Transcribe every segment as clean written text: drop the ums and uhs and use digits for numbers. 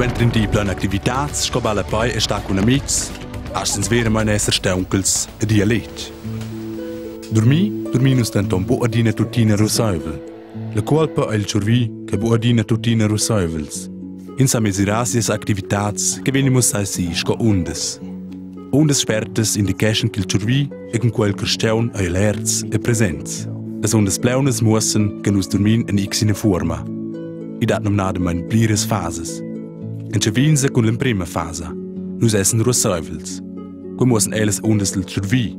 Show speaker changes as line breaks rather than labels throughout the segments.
suentri in die plan activitats, scobala poi e sta con amics, astens vera mein esser staunkels e dia lech. Durminus tentom bo adina tuttina rosseuvel. La colpa è il cervi che bo adina tuttina rosseuvels. In sa mesurasias activitats che venimus sai si sco undes. Undes spertes indication che il cervi e con quel cristian è l'erz e presenz. Las undes plaunes mussen che nus durmin in xine forma. I dat nom nade mein blires fasas. En ce vinse con l'imprima fasa. Nus essen rosseuvels. Quo mussen elles undes del cervi.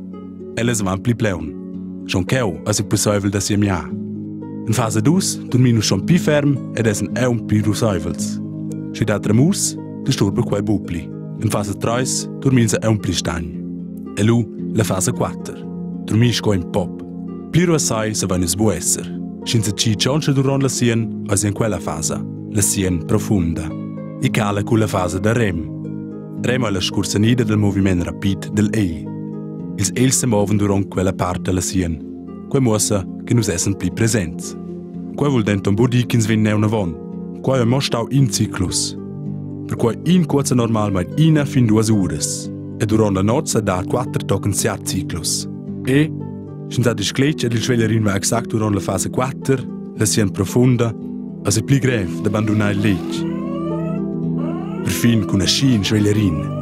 Elles van pli plaun. Schon keu, als ik beseuvel das jem ja. In fase 2 durminus schon pi ferm ed essen eun pli rosseuvels. Si dat remus, de sturbe quai bupli. In fase 3 durminse eun pli stagn. E lu, la fase 4. Durmis sco in pop. Pli rossai se vanus bu esser. Sin se ci cionce duron la sien, as in quella fase, la sien profunda. I cala cu la fase da rem. Rem è la scursanida del moviment rapid del ei. Ils els se moven durant quella parte della sien. Quei muossa che nus essen pli presents. Quei vuol denton budi che vin neuna von. Quei è mostau in ciclus. Per quei in curza normal mai ina fin 2 ures. E durant la nozza da 4 tocken siat ciclus. E, senza disclec ed il sveglierin va exact durant la fase 4, la sien profunda, as è pli grev d'abbandonare il lech. Per fin con a sien sveglierin.